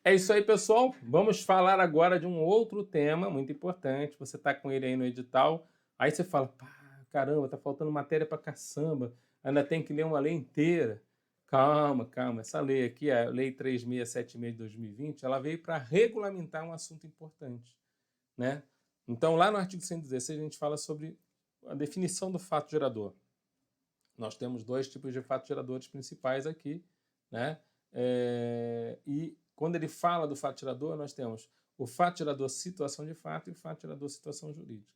É isso aí, pessoal. Vamos falar agora de um outro tema muito importante. Você está com ele aí no edital, aí você fala, pá, caramba, tá faltando matéria para caçamba, ainda tem que ler uma lei inteira. Calma, calma. Essa lei aqui, a Lei 3676 de 2020, ela veio para regulamentar um assunto importante, né? Então, lá no artigo 116, a gente fala sobre a definição do fato gerador. Nós temos dois tipos de fatos geradores principais aqui, né? E quando ele fala do fato gerador, nós temos o fato gerador situação de fato e o fato gerador situação jurídica.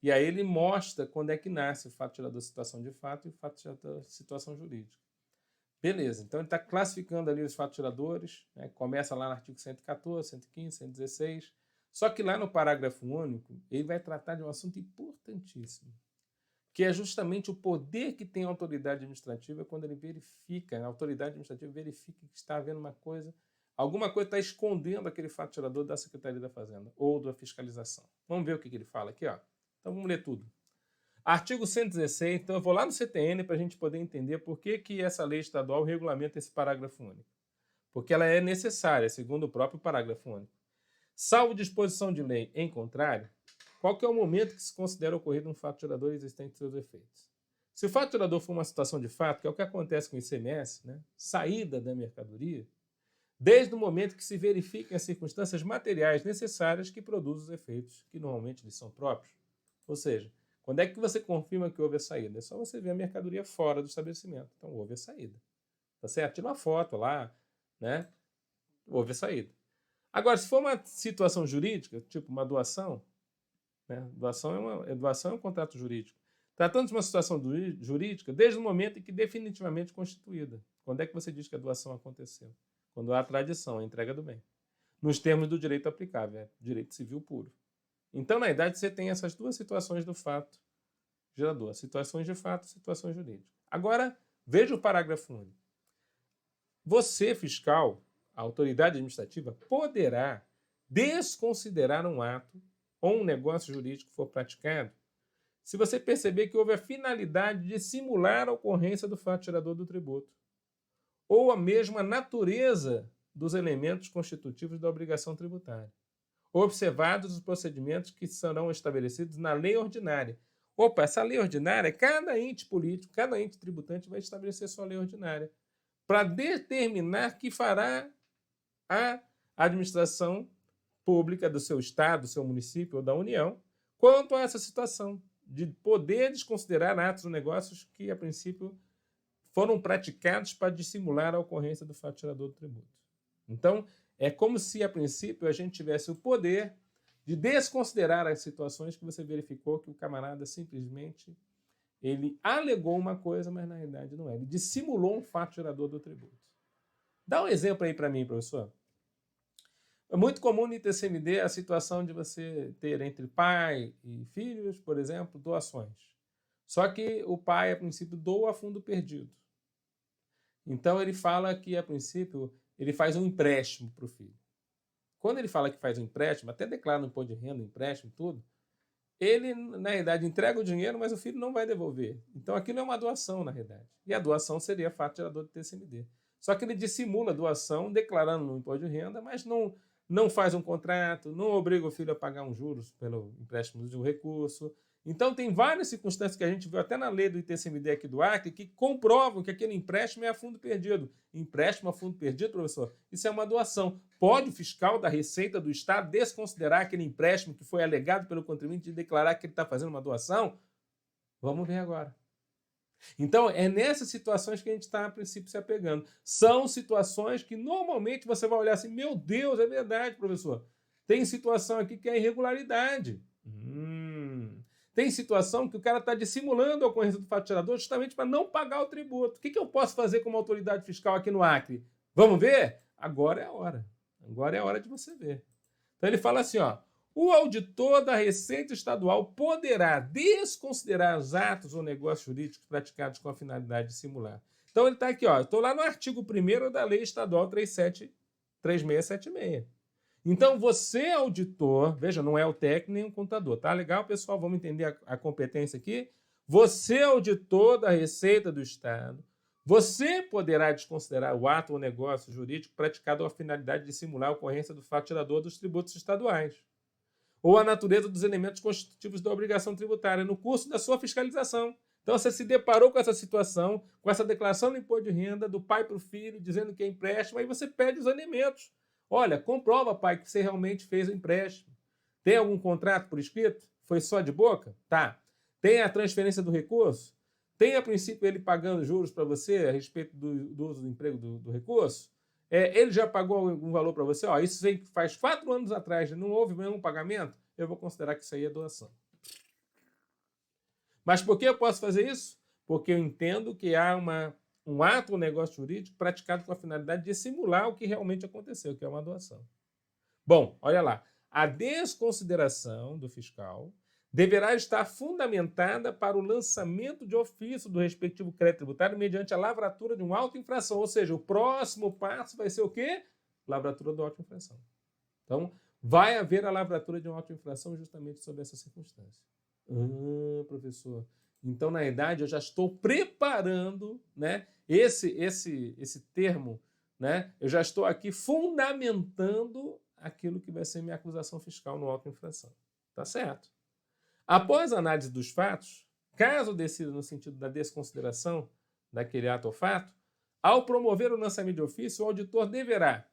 E aí ele mostra quando é que nasce o fato gerador situação de fato e o fato gerador situação jurídica. Beleza, então ele está classificando ali os fatos geradores, né? Começa lá no artigo 114, 115, 116. Só que lá no parágrafo único, ele vai tratar de um assunto importantíssimo, que é justamente o poder que tem a autoridade administrativa quando ele verifica, a autoridade administrativa verifica que está havendo uma coisa, alguma coisa está escondendo aquele fato gerador da Secretaria da Fazenda ou da fiscalização. Vamos ver o que ele fala aqui, ó. Então vamos ler tudo. Artigo 116, então eu vou lá no CTN para a gente poder entender por que essa lei estadual regulamenta esse parágrafo único. Porque ela é necessária, segundo o próprio parágrafo único. Salvo disposição de lei em contrário, qual que é o momento que se considera ocorrido um fato gerador existente de seus efeitos? Se o fato gerador for uma situação de fato, que é o que acontece com o ICMS, né? Saída da mercadoria, desde o momento que se verifiquem as circunstâncias materiais necessárias que produzem os efeitos, que normalmente lhes são próprios. Ou seja, quando é que você confirma que houve a saída? É só você ver a mercadoria fora do estabelecimento. Então, houve a saída. Tá certo? Tira uma foto lá, né? Houve a saída. Agora, se for uma situação jurídica, tipo uma doação, né? Doação é um contrato jurídico. Tratando de uma situação jurídica, desde o momento em que definitivamente constituída. Quando é que você diz que a doação aconteceu? Quando há a tradição, a entrega do bem. Nos termos do direito aplicável, é direito civil puro. Então, na verdade, você tem essas duas situações do fato gerador. Situações de fato e situações jurídicas. Agora, veja o parágrafo único. Você, fiscal, a autoridade administrativa, poderá desconsiderar um ato ou um negócio jurídico for praticado se você perceber que houve a finalidade de simular a ocorrência do fato gerador do tributo ou a mesma natureza dos elementos constitutivos da obrigação tributária, observados os procedimentos que serão estabelecidos na lei ordinária. Opa, essa lei ordinária, cada ente político, cada ente tributante vai estabelecer sua lei ordinária para determinar que fará a administração pública do seu estado, do seu município ou da União quanto a essa situação de poder desconsiderar atos ou negócios que, a princípio, foram praticados para dissimular a ocorrência do fato gerador do tributo. Então, é como se, a princípio, a gente tivesse o poder de desconsiderar as situações que você verificou que o camarada simplesmente ele alegou uma coisa, mas na realidade não é. Ele dissimulou um fato gerador do tributo. Dá um exemplo aí para mim, professor. É muito comum no ITCMD a situação de você ter entre pai e filhos, por exemplo, doações. Só que o pai, a princípio, doa a fundo perdido. Então ele fala que, a princípio, ele faz um empréstimo para o filho. Quando ele fala que faz um empréstimo, até declara no imposto de renda, empréstimo, tudo, ele, na realidade, entrega o dinheiro, mas o filho não vai devolver. Então aquilo é uma doação, na realidade. E a doação seria fato gerador do TCMD. Só que ele dissimula a doação, declarando no imposto de renda, mas não faz um contrato, não obriga o filho a pagar uns juros pelo empréstimo de um recurso. Então tem várias circunstâncias que a gente viu até na lei do ITCMD aqui do Acre que comprovam que aquele empréstimo é a fundo perdido. Empréstimo a fundo perdido, professor, isso é uma doação. Pode o fiscal da Receita do Estado desconsiderar aquele empréstimo que foi alegado pelo contribuinte e declarar que ele está fazendo uma doação? Vamos ver agora. Então, é nessas situações que a gente está, a princípio, se apegando. São situações que, normalmente, você vai olhar assim, meu Deus, é verdade, professor. Tem situação aqui que é irregularidade. Tem situação que o cara está dissimulando a ocorrência do fato gerador justamente para não pagar o tributo. O que eu posso fazer como autoridade fiscal aqui no Acre? Vamos ver? Agora é a hora. Agora é a hora de você ver. Então, ele fala assim, ó. O auditor da Receita Estadual poderá desconsiderar os atos ou negócios jurídicos praticados com a finalidade de simular. Então, ele está aqui, ó. Estou lá no artigo 1º da Lei Estadual 3676. Então, você, auditor, veja, não é o técnico nem o contador, tá legal, pessoal? Vamos entender a competência aqui? Você, auditor da Receita do Estado, Você poderá desconsiderar o ato ou negócio jurídico praticado com a finalidade de simular a ocorrência do fato gerador dos tributos estaduais, ou a natureza dos elementos constitutivos da obrigação tributária no curso da sua fiscalização. Então, você se deparou com essa situação, com essa declaração do imposto de renda do pai para o filho, dizendo que é empréstimo, aí você pede os elementos. Olha, comprova, pai, que você realmente fez o empréstimo. Tem algum contrato por escrito? Foi só de boca? Tá. Tem a transferência do recurso? Tem, a princípio, ele pagando juros para você a respeito do uso do emprego do recurso? Ele já pagou algum valor para você? Ó, isso faz 4 anos atrás, não houve nenhum pagamento? Eu vou considerar que isso aí é doação. Mas por que eu posso fazer isso? Porque eu entendo que há um ato ou negócio jurídico praticado com a finalidade de simular o que realmente aconteceu, que é uma doação. Bom, olha lá. A desconsideração do fiscal deverá estar fundamentada para o lançamento de ofício do respectivo crédito tributário mediante a lavratura de uma auto-infração. Ou seja, o próximo passo vai ser o quê? Lavratura da auto-infração. Então, vai haver a lavratura de uma auto-infração justamente sob essa circunstância. Professor, então, na verdade, eu já estou preparando, né, esse termo, né, eu já estou aqui fundamentando aquilo que vai ser minha acusação fiscal no auto-infração. Tá certo. Após a análise dos fatos, caso decida no sentido da desconsideração daquele ato ou fato, ao promover o lançamento de ofício, o auditor deverá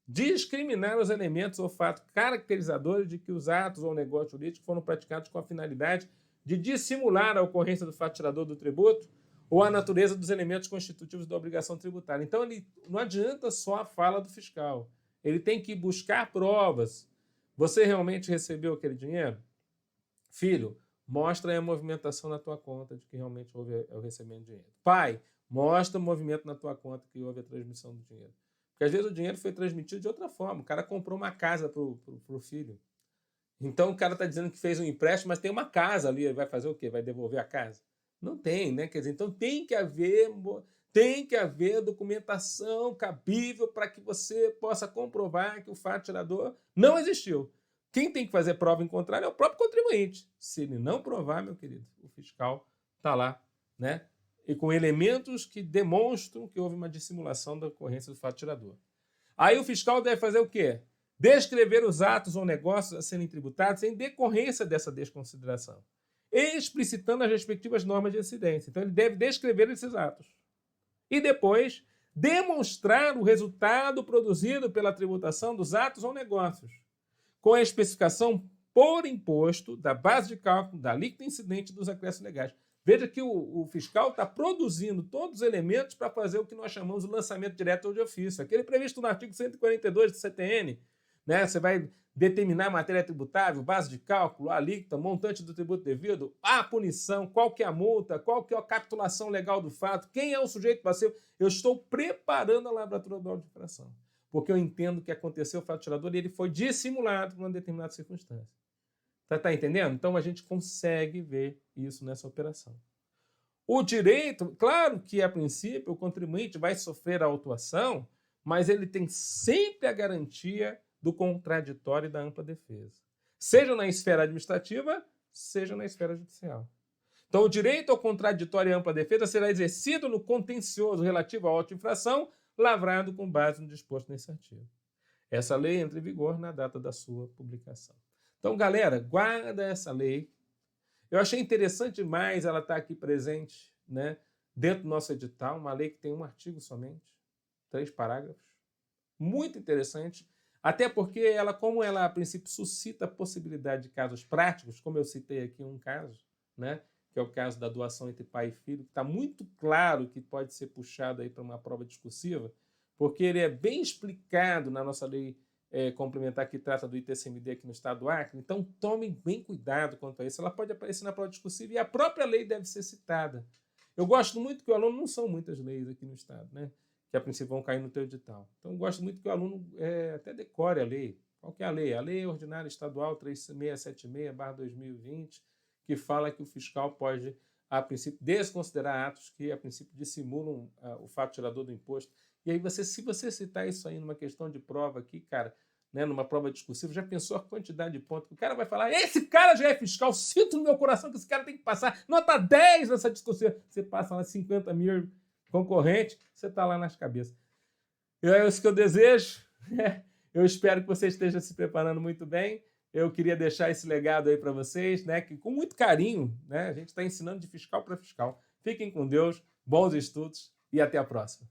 discriminar os elementos ou fatos caracterizadores de que os atos ou negócios jurídicos foram praticados com a finalidade de dissimular a ocorrência do fato tirador do tributo ou a natureza dos elementos constitutivos da obrigação tributária. Então, não adianta só a fala do fiscal. Ele tem que buscar provas. Você realmente recebeu aquele dinheiro? Filho, mostra aí a movimentação na tua conta de que realmente houve o recebimento de dinheiro. Pai, mostra o movimento na tua conta que houve a transmissão do dinheiro. Porque às vezes o dinheiro foi transmitido de outra forma. O cara comprou uma casa para o filho. Então o cara está dizendo que fez um empréstimo, mas tem uma casa ali. Ele vai fazer o quê? Vai devolver a casa? Não tem, né? Quer dizer, então tem que haver documentação cabível para que você possa comprovar que o fato tirador não existiu. Quem tem que fazer prova em contrário é o próprio contribuinte. Se ele não provar, meu querido, o fiscal está lá, né? E com elementos que demonstram que houve uma dissimulação da ocorrência do fato tirador. Aí o fiscal deve fazer o quê? Descrever os atos ou negócios a serem tributados em decorrência dessa desconsideração, explicitando as respectivas normas de incidência. Então ele deve descrever esses atos. E depois demonstrar o resultado produzido pela tributação dos atos ou negócios, com a especificação por imposto da base de cálculo, da alíquota incidente dos acréscimos legais. Veja que o fiscal está produzindo todos os elementos para fazer o que nós chamamos de lançamento direto ou de ofício. Aquele previsto no artigo 142 do CTN, né? Você vai determinar a matéria tributável, base de cálculo, a alíquota, montante do tributo devido, a punição, qual que é a multa, qual que é a capitulação legal do fato, quem é o sujeito passivo. Eu estou preparando a lavratura da auto-infração, porque eu entendo que aconteceu o fato tirador e ele foi dissimulado por uma determinada circunstância. Tá entendendo? Então a gente consegue ver isso nessa operação. O direito, claro que a princípio o contribuinte vai sofrer a autuação, mas ele tem sempre a garantia do contraditório e da ampla defesa. Seja na esfera administrativa, seja na esfera judicial. Então o direito ao contraditório e ampla defesa será exercido no contencioso relativo à auto-infração, lavrado com base no disposto nesse artigo. Essa lei entra em vigor na data da sua publicação. Então, galera, guarda essa lei. Eu achei interessante demais ela estar aqui presente, né, dentro do nosso edital, uma lei que tem um artigo somente, 3 parágrafos. Muito interessante, até porque ela, como ela, a princípio, suscita a possibilidade de casos práticos, como eu citei aqui um caso, né, que é o caso da doação entre pai e filho, que está muito claro que pode ser puxado aí para uma prova discursiva, porque ele é bem explicado na nossa lei complementar que trata do ITCMD aqui no estado do Acre. Então, tomem bem cuidado quanto a isso. Ela pode aparecer na prova discursiva e a própria lei deve ser citada. Eu gosto muito que o aluno, não são muitas leis aqui no estado, né, que a princípio vão cair no teu edital. Então, eu gosto muito que o aluno até decore a lei. Qual que é a lei? A Lei Ordinária Estadual 3676/2020, que fala que o fiscal pode, a princípio, desconsiderar atos que, a princípio, dissimulam o fato tirador do imposto. E aí, se você citar isso aí numa questão de prova aqui, cara, né, numa prova discursiva, já pensou a quantidade de pontos que o cara vai falar? Esse cara já é fiscal, sinto no meu coração que esse cara tem que passar nota 10 nessa discussão. Você passa lá 50 mil, concorrente, você está lá nas cabeças. É isso que eu desejo. Eu espero que você esteja se preparando muito bem. Eu queria deixar esse legado aí para vocês, né? Que com muito carinho, né? A gente está ensinando de fiscal para fiscal. Fiquem com Deus, bons estudos e até a próxima.